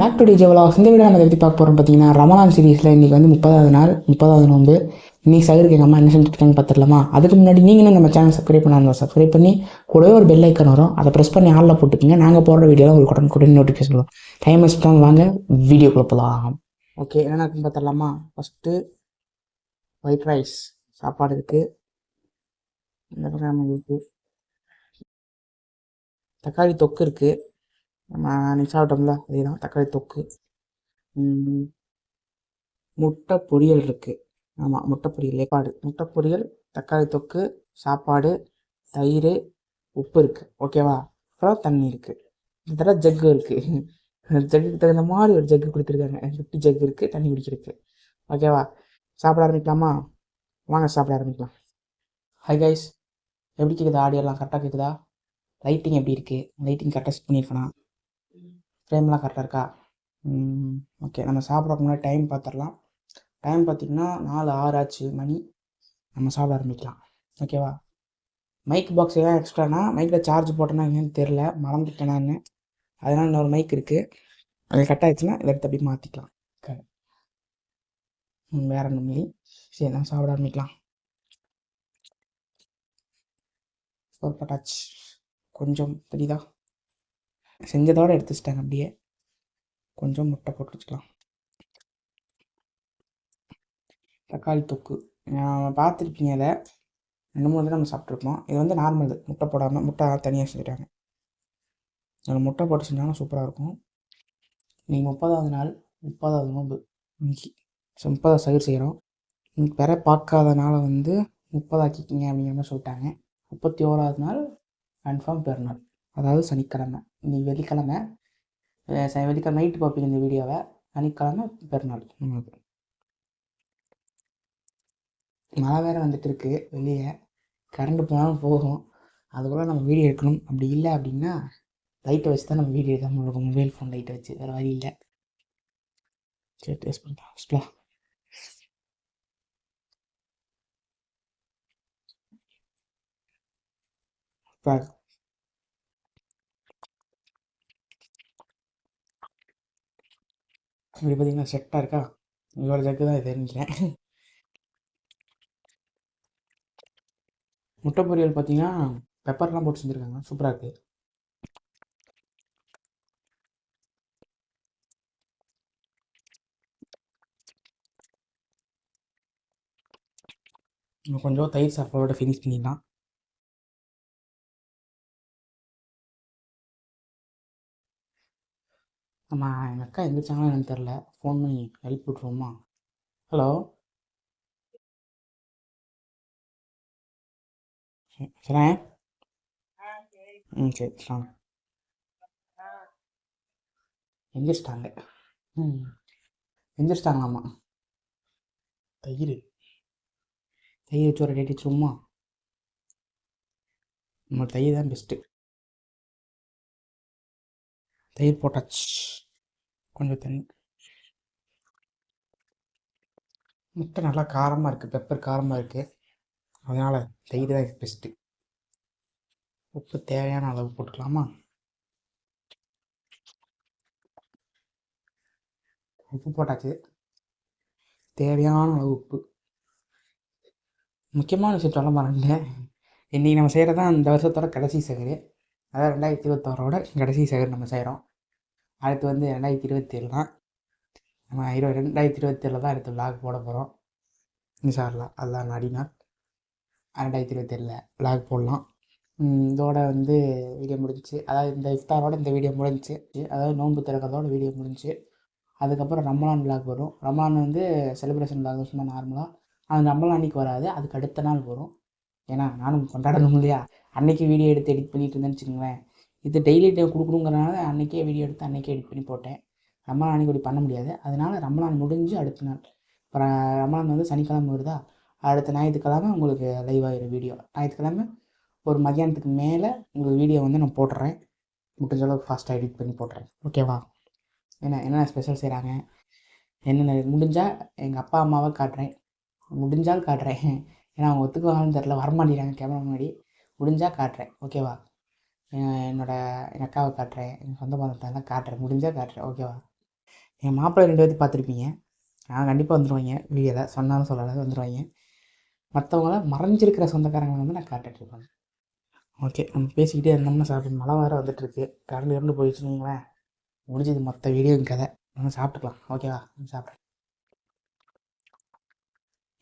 Back to DJ vlogs. இந்த video நம்ம எப்படி பார்க்க போகிறோம் பார்த்தீங்கன்னா, ரமலான் சீரிஸில் இன்றைக்கி வந்து 30வது நாள் 30வது நோன்பு. இன்றைக்கி சகருக்கு எங்கள் அம்மா என்ன செஞ்சுருக்காங்க பார்த்துடலாமா? அதுக்கு முன்னாடி நீங்களும் நம்ம சேனல் சப்ஸ்கிரைப் பண்ணாங்க, சப்ஸ்கிரைப் பண்ணி கூடவே ஒரு பெல் ஐக்கன் வரும், அதை ப்ரெஸ் பண்ணி ஆளில் போட்டுக்கோங்க. நாங்கள் போடுற வீடியோவில் உங்களுக்கு உடனே நோட்டிஃபிகேஷன் வரும். டைம் வேஸ்ட் பண்ணாமல் வாங்க வீடியோக்குள்ளே போகலாம். ஓகே, என்னென்ன இருக்குன்னு பார்த்துடலாமா? ஃபஸ்ட்டு ஒயிட் ரைஸ் சாப்பாடு இருக்குது, இருக்குது, தக்காளி தொக்கு இருக்குது, நம்ம அன்றைக்கி சாப்பிட்டோம்ல அதே தான் தக்காளி தொக்கு. முட்டை பொரியல் இருக்குது. ஆமாம், முட்டை பொரியல் ஏற்பாடு. முட்டை பொரியல், தக்காளி தொக்கு, சாப்பாடு, தயிர், உப்பு இருக்குது. ஓகேவா? அப்புறம் தண்ணி இருக்குது. இந்த தடவை ஜக்கு இருக்குது. ஜக்குக்கு தகுந்த மாதிரி ஒரு ஜக்கு கொடுத்துருக்காங்க. 50 ஜக்கு இருக்குது தண்ணி குடிக்கிறதுக்கு. ஓகேவா? சாப்பிட ஆரம்பிக்கலாமா? வாங்க சாப்பிட ஆரம்பிக்கலாம். ஹை கைஸ், எப்படி கேட்குதா? ஆடியோலாம் கரெக்டாக கேட்குதா? லைட்டிங் எப்படி இருக்குது? லைட்டிங் கரெக்டாக செட் பண்ணியிருக்கேனா? ஃப்ரேம்லாம் கரெக்டாக இருக்கா? ஓகே, நம்ம சாப்பிட்றதுக்கு முன்னாடி டைம் பார்த்துடலாம். டைம் பார்த்திங்கன்னா 4:06 ஆச்சு மணி. நம்ம சாப்பிட ஆரம்பிக்கலாம். ஓகேவா? மைக் பாக்ஸ் ஏன் எக்ஸ்ட்ரானா, மைக்கில் சார்ஜ் போட்டேன்னா என்னன்னு தெரில, மறந்துட்டேனான்னு. அதனால் இன்னொரு மைக் இருக்குது, அது கட் ஆகிடுச்சுன்னா இதை எடுத்து அப்படி மாற்றிக்கலாம். வேறு ஒன்றும் இல்லை. சரி, நம்ம சாப்பிட ஆரம்பிக்கலாம். பட்டாச்சு. கொஞ்சம் தெரியுதா? செஞ்சதோடு எடுத்து வச்சிட்டாங்க. அப்படியே கொஞ்சம் முட்டை போட்டு வச்சுக்கலாம். தக்காளி தொக்கு பார்த்துருப்பீங்க, அதை 2-3 தடவை நம்ம சாப்பிட்ருப்போம். இது வந்து நார்மல், முட்டை போடாமல், முட்டை தனியாக செஞ்சுட்டாங்க. அதில் முட்டை போட்டு செஞ்சாலும் சூப்பராக இருக்கும். இன்றைக்கி 30வது நாள் 30வது நோன்பு இன்னைக்கு. ஸோ 30 சகர் செய்கிறோம். இன்னைக்கு வேற பார்க்காதனால வந்து 30 ஆக்கிக்கிங்க அப்படிங்கிற மாதிரி சொல்லிட்டாங்க. 31வது நாள் கன்ஃபார்ம் பெருநாள், அதாவது சனிக்கிழமை. இன்றைக்கி வெள்ளிக்கிழமை, வெள்ளிக்கிழமை நைட்டு பார்ப்பீங்க இந்த வீடியோவை. சனிக்கிழமை பெருநாள். மழை வேறு வந்துட்டு இருக்கு வெளியே, கரண்ட் போனாலும் போகும். அதுக்குள்ளே நம்ம வீடியோ எடுக்கணும். அப்படி இல்லை அப்படின்னா லைட்டை வச்சு தான் நம்ம வீடியோ எடுக்காமல் இருக்கும். மொபைல் ஃபோன் லைட்டை வச்சு, வேறு வழி இல்லை. சரி, டேஸ்ட் பண்ணிக்கலாம் ஃபஸ்ட்லாம். இப்படி பார்த்தீங்கன்னா செட்டாக இருக்கா? இவ்வளோ ஜக்கு தான் இது நினைக்கிறேன். முட்டை பொரியல் பார்த்தீங்கன்னா பெப்பர்லாம் போட்டு செஞ்சுருக்காங்க, சூப்பராக இருக்குது. இன்னும் கொஞ்சம் தயிர் சாப்பாடோட ஃபினிஷ் பண்ணிடலாம். நம்ம எங்கள் அக்கா எந்திரிச்சாங்களோ எனக்கு தெரில, ஃபோன் பண்ணி ஹெல்ப் விட்ருவோமா? ஹலோ, சரி. சரி சாங்க. எந்திரிச்சிட்டாங்க. எந்திரிச்சிட்டாங்களாம்மா. தயிர் வச்சு ஒரு டேட் வச்சுருவோமா? நம்ம தயிர் தான் பெஸ்ட்டு. தயிர் போட்டாச்சு, கொஞ்சம் தண்ணி. முட்டை நல்லா காரமாக இருக்குது, பெப்பர் காரமாக இருக்குது, அதனால் தயிர் தான் பெஸ்ட்டு. உப்பு தேவையான அளவு போட்டுக்கலாமா? உப்பு போட்டாச்சு, தேவையான அளவு உப்பு. முக்கியமான விஷயம் சொல்ல மாட்டேங்க, இன்றைக்கி நம்ம செய்கிறது தான் இந்த வருஷத்தோட கடைசி சகரு. அதாவது 2021ஓட கடைசி சகர் நம்ம செய்கிறோம். அடுத்து வந்து 2027 தான். நம்ம 2027 தான் அடுத்து விளாக் போட போகிறோம். இன்ஷாஅல்லாஹ், அல்லாஹ் நாடினார் 2027 விளாக் போடலாம். இதோட வந்து வீடியோ முடிஞ்சிச்சு. அதாவது இந்த இஃப்தாரோட இந்த வீடியோ முடிஞ்சிச்சு. அதாவது நோன்பு திறக்கிறதோட வீடியோ முடிஞ்சிச்சு. அதுக்கப்புறம் ரமலான் விளாக் வரும். ரமலான் வந்து செலிப்ரேஷன் விளாக் சும்மா நார்மலாக. அது ரமலான் அன்றைக்கி வராது, அதுக்கு அடுத்த நாள் வரும். ஏன்னா நானும் கொண்டாடணும் இல்லையா? அன்றைக்கி வீடியோ எடுத்து எடிட் பண்ணிட்டு இருந்தேன்னு வச்சுக்கோங்களேன். இது டெய்லி கொடுக்கணுங்கிறனால அன்றைக்கே வீடியோ எடுத்து அன்றைக்கே எடிட் பண்ணி போட்டேன். ரமலான் அன்றைக்கி இப்படி பண்ண முடியாது, அதனால் ரமலான் முடிஞ்சு அடுத்த நாள். அப்புறம் ரமலான் வந்து சனிக்கிழமை வருதா, அடுத்த ஞாயிற்றுக்கிழமை உங்களுக்கு லைவ் ஆகிடும் வீடியோ. ஞாயிற்றுக்கிழமை ஒரு மதியானத்துக்கு மேலே உங்களுக்கு வீடியோ வந்து நான் போட்டுறேன். முடிஞ்ச அளவுக்கு ஃபாஸ்ட்டாக எடிட் பண்ணி போட்டுறேன். ஓகேவா? என்னென்ன ஸ்பெஷல் செய்கிறாங்க, என்னென்ன முடிஞ்சால் எங்கள் அப்பா அம்மாவை காட்டுறேன், முடிஞ்சால் காட்டுறேன். ஏன்னா அவங்க ஒத்துக்குவாங்கன்னு தெரில, வரமாட்டேங்கிறாங்க கேமரா முன்னாடி. முடிஞ்சால் காட்டுறேன். ஓகேவா? எங்கள் அக்காவை காட்டுறேன், எங்கள் சொந்த பந்தத்தெல்லாம் காட்டுறேன், முடிஞ்சால் காட்டுறேன். ஓகேவா? என் மாப்பிள்ளை 2 பேர்த்து பார்த்துருப்பீங்க. நான் கண்டிப்பாக வந்துடுவாங்க வீடியோவில், சொன்னாலும் சொல்லலை வந்துடுவாங்க. மற்றவங்களாம் மறைஞ்சிருக்கிற சொந்தக்காரங்களை வந்து நான் காட்டுட்ருப்பேன். ஓகே, நம்ம பேசிக்கிட்டே இருந்தோம்னா சாப்பிட்டு மழை வேறு வந்துட்டுருக்கு. கரண்ட் இருந்து போயிடுச்சுன்னு வைங்களேன், முடிஞ்சது மொத்த வீடியோவும் கதை. நம்ம சாப்பிட்டுக்கலாம். ஓகேவா? சாப்பிட்றேன்.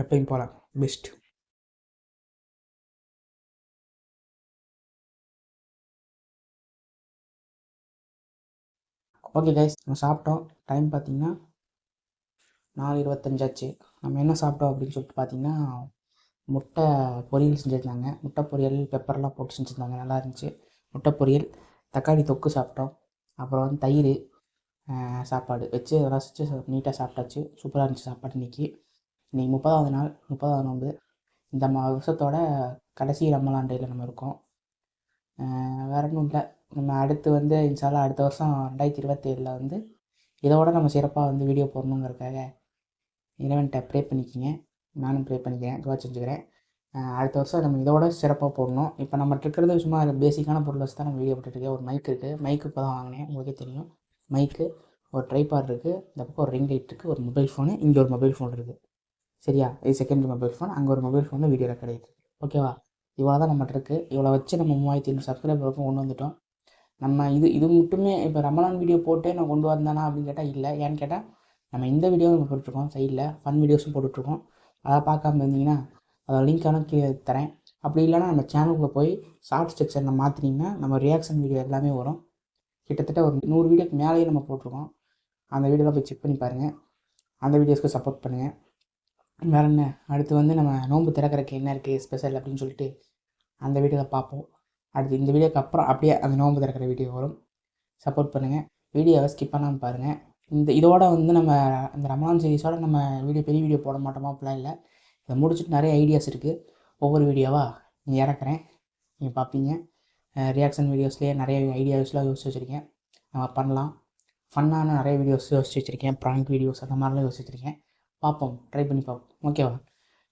எப்பயும் போகலாம். பெஸ்ட். ஓகே கைஸ், நம்ம சாப்பிட்டோம். டைம் பார்த்தீங்கன்னா 4:25 ஆச்சு. நம்ம என்ன சாப்பிட்டோம் அப்படின்னு சொல்லிட்டு பார்த்தீங்கன்னா, முட்டை பொரியல் செஞ்சுருந்தாங்க. முட்டை பொரியல் பெப்பர்லாம் போட்டு செஞ்சுருந்தாங்க, நல்லா இருந்துச்சு. முட்டை பொரியல், தக்காளி தொக்கு சாப்பிட்டோம். அப்புறம் வந்து தயிர், சாப்பாடு வச்சு ரசித்து நீட்டாக சாப்பிட்டாச்சு. சூப்பராக இருந்துச்சு சாப்பாடு இன்றைக்கி. இன்றைக்கி 30வது நாள், 30வது நோன்பு. இந்த வருஷத்தோட கடைசி ரமலான் டேயில் நம்ம இருக்கோம். வேறு ஒன்றும் இல்லை. நம்ம அடுத்து வந்து இன்ஷால்லா அடுத்த வருஷம் 2027 வந்து இதோட நம்ம சிறப்பாக வந்து வீடியோ போடணுங்கிறதுக்காக இறைவன்கிட்ட ப்ரே பண்ணிக்கிங்க. நானும் ப்ரே பண்ணிக்கிறேன், துவா செஞ்சுக்கிறேன். அடுத்த வருஷம் நம்ம இதோட சிறப்பாக போடணும். இப்போ நம்மகிட்ட இருக்கிறது சும்மா பேசிக்கான பொருள் வச்சு தான் நம்ம வீடியோ போட்டுருக்கேன். ஒரு மைக் இருக்குது. மைக்கு இப்போ தான் வாங்கினேன், உங்களுக்கே தெரியும். மைக்கு, ஒரு ட்ரைபாட் இருக்குது, இந்த பக்கம் ஒரு ரிங் லைட் இருக்குது, ஒரு மொபைல் ஃபோனு, இங்கே ஒரு மொபைல் ஃபோன் இருக்குது. சரியா? இது செகண்டரி மொபைல் ஃபோன், அங்கே ஒரு மொபைல் ஃபோனில் வீடியோ ரெக்கார்ட் ஆகிட்டு இருக்கு. ஓகேவா? இவ்வளோ தான் நம்மகிட்ட இருக்குது. இவ்வளோ வச்சு நம்ம 3500 சப்ஸ்கிரைபருக்கும் கொண்டு வந்துட்டோம். நம்ம இது மட்டுமே இப்போ ரமலான் வீடியோ போட்டு நான் கொண்டு வந்தானா அப்படின்னு கேட்டால் இல்லை. ஏன்னு கேட்டால் நம்ம இந்த வீடியோவும் நம்ம போட்டுருக்கோம், சைடில் ஃபன் வீடியோஸும் போட்டுட்ருக்கோம். அதை பார்க்காம இருந்தீங்கன்னா அதோட லிங்க்கான கீழே தரேன். அப்படி இல்லைனா நம்ம சேனலுக்குள்ளே போய் ஷார்ட் செக்ஷனில் மாற்றினீங்கன்னா நம்ம ரியாக்ஷன் வீடியோ எல்லாமே வரும். கிட்டத்தட்ட ஒரு 100 வீடியோக்கு மேலேயே நம்ம போட்டிருக்கோம். அந்த வீடியோலாம் போய் செக் பண்ணி பாருங்கள். அந்த வீடியோஸ்க்கு சப்போர்ட் பண்ணுங்கள். வேறு என்ன, அடுத்து வந்து நம்ம நோன்பு திறக்கறதுக்கு என்ன இருக்குது ஸ்பெஷல் அப்படின்னு சொல்லிட்டு அந்த வீடியோவில் பார்ப்போம். அடுத்து இந்த வீடியோக்கு அப்புறம் அப்படியே அந்த நோன்பு திறக்கிற வீடியோ வரும். சப்போர்ட் பண்ணுங்கள். வீடியோவை ஸ்கிப் பண்ணாமல் பாருங்கள். இதோட வந்து நம்ம இந்த ரமலான் சீரிஸோட நம்ம பெரிய வீடியோ போட மாட்டோமா அப்படிலாம் இல்லை. இதை முடிச்சுட்டு நிறைய ஐடியாஸ் இருக்குது. ஒவ்வொரு வீடியோவாக நீங்கள் இறக்குறேன், நீங்கள் பார்ப்பீங்க. ரியாக்ஷன் வீடியோஸ்லேயே நிறைய ஐடியாஸ்லாம் யோசிச்சு வச்சுருக்கேன், நம்ம பண்ணலாம். ஃபன்னான நிறைய வீடியோஸ் யோசிச்சு வச்சுருக்கேன், ப்ராங்க் வீடியோஸ் அந்த மாதிரிலாம் யோசிச்சு வச்சுருக்கேன். பார்ப்போம், ட்ரை பண்ணி பார்ப்போம். ஓகேவா?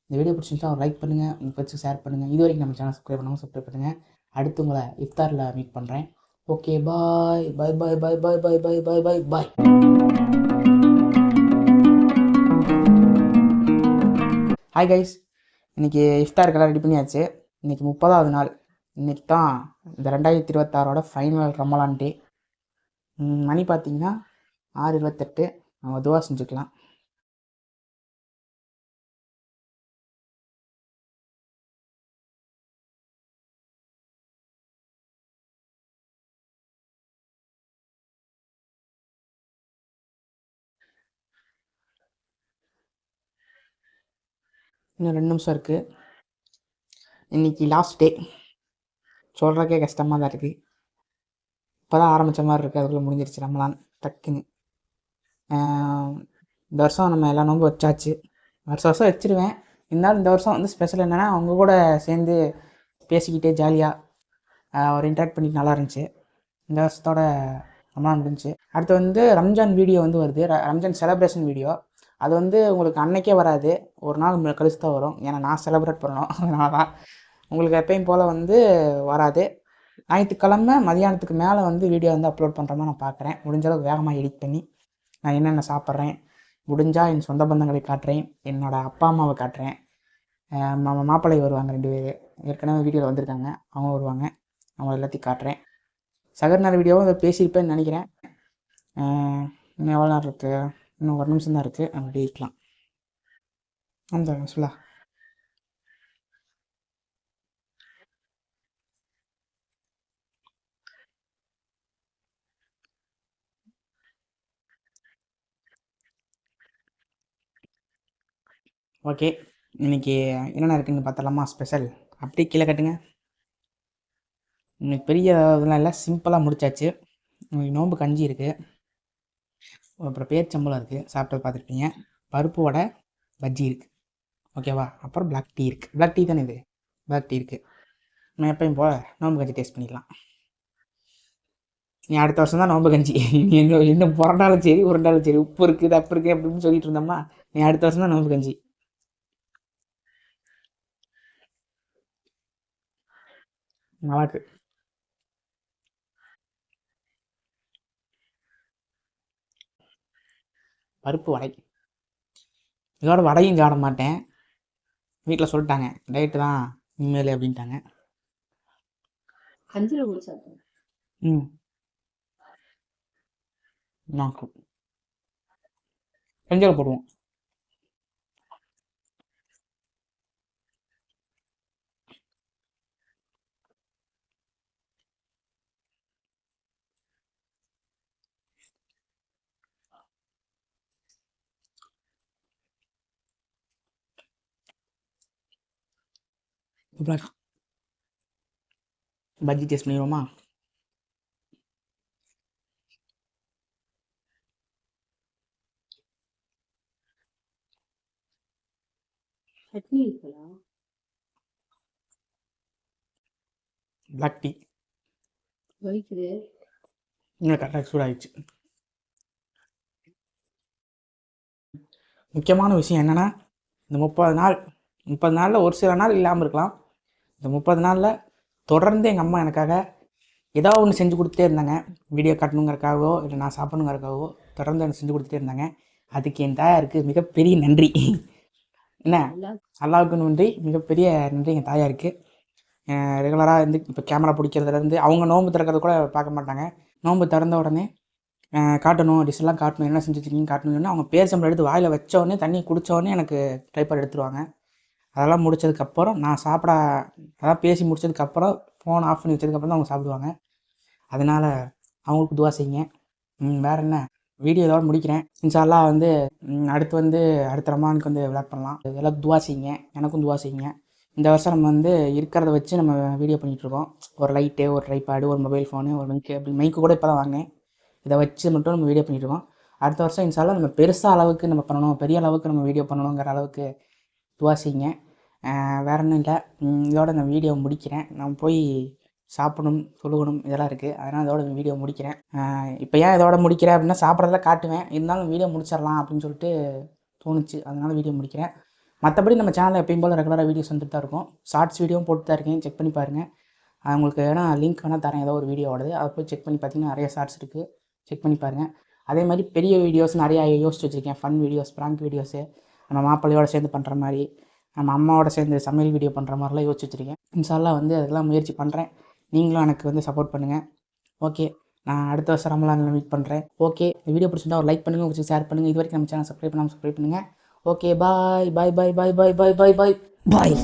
இந்த வீடியோ பிடிச்சிருந்தா ஒரு லைக் பண்ணுங்கள், உங்கள் ஃப்ரெண்ட்ஸுக்கு ஷேர் பண்ணுங்கள். இது வரைக்கும் நம்ம சேனல் சப்ஸ்கிரைப் பண்ணாமல் சப்ஸ்கிரைப் பண்ணுங்கள். அடுத்து உங்களை இஃப்தாரில் மீட் பண்ணுறேன். ஓகே, பாய் பாய் பாய் பாய் பாய் பாய் பாய் பாய் பாய் பாய். ஹாய் கைஸ், இன்றைக்கி இஃப்தாருக்கெல்லாம் ரெடி பண்ணியாச்சு. இன்றைக்கி 30வது நாள். இன்றைக்கி தான் இந்த 2026ஓட ஃபைனல் ரமலான் டே. மணி பார்த்தீங்கன்னா 6:28. நம்ம துவா செஞ்சுக்கலாம். இன்னும் 2 நிமிஷம் இருக்குது. இன்றைக்கி லாஸ்ட் டே. சொல்கிறக்கே கஷ்டமாக தான் இருக்குது. இப்போ தான் ஆரம்பித்த மாதிரி இருக்குது, அதுக்குள்ளே முடிஞ்சிருச்சு ரமலான் டக்குன்னு. இந்த வருஷம் நம்ம எல்லா நோன்பும் வச்சாச்சு. வருஷம் வச்சுருவேன். இருந்தாலும் இந்த வருஷம் வந்து ஸ்பெஷல் என்னென்னா அவங்க கூட சேர்ந்து பேசிக்கிட்டே ஜாலியாக ஒரு இன்ட்ராக்ட் பண்ணிட்டு நல்லா இருந்துச்சு. இந்த வருஷத்தோட ரமலான் முடிஞ்சுச்சு. அடுத்து வந்து ரம்ஜான் வீடியோ வந்து வருது, ரம்ஜான் செலப்ரேஷன் வீடியோ. அது வந்து உங்களுக்கு அன்னைக்கே வராது, ஒரு நாள் கழிச்சு தான் வரும். ஏன்னா நான் செலிப்ரேட் பண்ணணும், அதனால தான். உங்களுக்கு எப்பயும் போல் வந்து வராது. ஞாயிற்றுக்கிழமை மதியானத்துக்கு மேலே வந்து வீடியோ வந்து அப்லோட் பண்ணுற மாதிரி நான் பார்க்குறேன். முடிஞ்சளவுக்கு வேகமாக எடிட் பண்ணி நான் என்னென்ன சாப்பிட்றேன், முடிஞ்சால் என் சொந்த பந்தங்களை காட்டுறேன், என்னோடய அப்பா அம்மாவை காட்டுறேன். மாப்பிள்ளை வருவாங்க 2 பேர், ஏற்கனவே வீடியோவில் வந்திருக்காங்க, அவங்க வருவாங்க. அவங்க எல்லாத்தையும் காட்டுறேன். சகர் நேர வீடியோவும் அதை பேசியிருப்பேன்னு நினைக்கிறேன். இன்னும் எவ்வளோ நேரம் இருக்குது? இன்னும் 1 நிமிஷம் தான் இருக்குது, நம்ம டேக்கலாம். அந்த சொல்லா ஓகே. இன்றைக்கி என்னென்ன இருக்குதுன்னு பார்த்தலாமா? ஸ்பெஷல் அப்படியே கீழே கட்டுங்க. இன்னைக்கு பெரிய இதெல்லாம் இல்லை, சிம்பிளாக முடிச்சாச்சு. இன்னைக்கு நோன்பு கஞ்சி இருக்குது, அப்புறம் பேரிச்சம்பழம் இருக்குது, சாப்பிட்டு பார்த்துருப்பீங்க. பருப்பு வடை, பஜ்ஜி இருக்குது. ஓகேவா? அப்புறம் பிளாக் டீ இருக்குது. பிளாக் டீ தானே இது? பிளாக் டீ இருக்குது. நம்ம எப்பயும் போல் நோன்பு கஞ்சி டேஸ்ட் பண்ணிக்கலாம். நீ அடுத்த வருஷம் தான் நோன்பு கஞ்சி. நீ இன்னும் புரண்டாலும் சரி உருண்டாலும் சரி, உப்பு இருக்குது தப்பு இருக்குது அப்படின்னு சொல்லிட்டு இருந்தோம்னா நீ அடுத்த வருஷம் தான் நோன்பு கஞ்சி. நல்லாக்கு. பருப்பு வடை. இதோட வடையும் சாப்பிட மாட்டேன். வீட்டில் சொல்லிட்டாங்க டயட்டு தான் இனிமேல் அப்படின்ட்டாங்க. கஞ்சியில் கூட சாப்பிட்டேன். நாக்கு கஞ்சியில் போடுவோம். பஜ்ஜி டேஸ்ட் பண்ணிடுவோமா? சட்னி இருக்கலாம். பிளாக் டீ வலிக்குது. இன்னும் கரெக்டாக சூடாகிடுச்சு. முக்கியமான விஷயம் என்னென்னா, இந்த 30 நாளில் ஒரு சில நாள் இல்லாமல் இருக்கலாம். இந்த 30 நாளில் தொடர்ந்து எங்கள் அம்மா எனக்காக ஏதோ ஒன்று செஞ்சு கொடுத்துட்டே இருந்தாங்க. வீடியோ காட்டணுங்கிறக்காகவோ இல்லை நான் சாப்பிடணுங்கிறக்காகவோ தொடர்ந்து எனக்கு செஞ்சு கொடுத்துட்டே இருந்தாங்க. அதுக்கு என் தாயாருக்கு மிகப்பெரிய நன்றி. என்ன, அல்லாவுக்கு நன்றி, மிகப்பெரிய நன்றி எங்கள் தாயாருக்கு. ரெகுலராக வந்து இப்போ கேமரா பிடிக்கிறதுலேருந்து அவங்க நோன்பு திறக்கிறது கூட பார்க்க மாட்டாங்க. நோன்பு திறந்த உடனே காட்டணும், டிஷ்ஷெல்லாம் காட்டணும், என்ன செஞ்சு வச்சுருக்கீங்க காட்டணும்னு அவங்க பேர் சம்பளம் எடுத்து வாயில் வச்சோடனே தண்ணி குடித்தோடனே எனக்கு ட்ரைபாட் எடுத்துருவாங்க. அதெல்லாம் முடித்ததுக்கப்புறம் நான் அதான் பேசி முடித்ததுக்கப்புறம் ஃபோன் ஆஃப் பண்ணி வச்சதுக்கப்புறம் தான் அவங்க சாப்பிடுவாங்க. அதனால் அவங்களுக்கு துவா செய்யுங்க. வேறு என்ன, வீடியோ இதோட முடிக்கிறேன். இன்ஷா அல்லாஹ் வந்து அடுத்த ரமலானுக்கு வந்து விளாக் பண்ணலாம். இதெல்லாம் துவா செய்யுங்க, எனக்கும் துவா செய்யுங்க. இந்த வருஷம் நம்ம வந்து இருக்கிறத வச்சு நம்ம வீடியோ பண்ணிகிட்ருக்கோம். ஒரு லைட்டு, ஒரு ட்ரைபாடு, ஒரு மொபைல் ஃபோனு, ஒரு மைக்கு, அப்படி மைக்கு கூட இப்போ தான் வாங்கினேன். இதை வச்சு மட்டும் நம்ம வீடியோ பண்ணிகிட்ருக்கோம். அடுத்த வருஷம் இன்ஷா அல்லாஹ் நம்ம பெருசாக அளவுக்கு நம்ம பண்ணணும், பெரிய அளவுக்கு நம்ம வீடியோ பண்ணணுங்கிற அளவுக்கு துவா செய்யுங்க. வேறு ஒன்றும் இல்லை. இதோட நான் வீடியோ முடிக்கிறேன். நான் போய் சாப்பிடணும், சொல்லுகணும், இதெல்லாம் இருக்குது. அதனால் இதோட வீடியோ முடிக்கிறேன். இப்போ ஏன் இதோட முடிக்கிறேன் அப்படின்னா, சாப்பிட்றதெல்லாம் காட்டுவேன், இருந்தாலும் வீடியோ முடிச்சிடலாம் அப்படின்னு சொல்லிட்டு தோணுச்சு. அதனால் வீடியோ முடிக்கிறேன். மற்றபடி நம்ம சேனலில் எப்பயும் போல் ரெகுலராக வீடியோஸ் வந்துட்டு தான் இருக்கும். ஷார்ட்ஸ் வீடியோவும் போட்டு தான் இருக்கேன், செக் பண்ணி பாருங்கள். உங்களுக்கு வேணால் லிங்க் வேணால் தரேன், ஏதோ ஒரு வீடியோவோடது. அதை போய் செக் பண்ணி பார்த்தீங்கன்னா நிறைய ஷார்ட்ஸ் இருக்குது, செக் பண்ணி பாருங்கள். அதே மாதிரி பெரிய வீடியோஸ் நிறையா யோசிச்சு வச்சுருக்கேன். ஃபன் வீடியோஸ், ப்ராங்க் வீடியோஸு, நம்ம மாப்பிள்ளையோடு சேர்ந்து பண்ணுற மாதிரி, நம்ம அம்மாவோட சேர்ந்து சமையல் வீடியோ பண்ணுற மாதிரிலாம் யோசிச்சு வச்சுருக்கேன். இன்ஷா அல்லாஹ் வந்து அதெல்லாம் முயற்சி பண்ணுறேன். நீங்களும் எனக்கு வந்து சப்போர்ட் பண்ணுங்கள். ஓகே, நான் அடுத்த வருஷம் ரமலானில் மீட் பண்ணுறேன். ஓகே, இந்த வீடியோ பிடிச்சிருந்தா ஒரு லைக் பண்ணுங்கள், உங்களுக்கு ஷேர் பண்ணுங்கள். இது வரைக்கும் நம்ம சேனல் சப்ஸ்கிரைப் பண்ணாமல் சப்ஸ்கிரைப் பண்ணுங்கள். ஓகே, பாய் பாய் பாய் பாய் பாய் பாய் பாய் பாய் பாய்.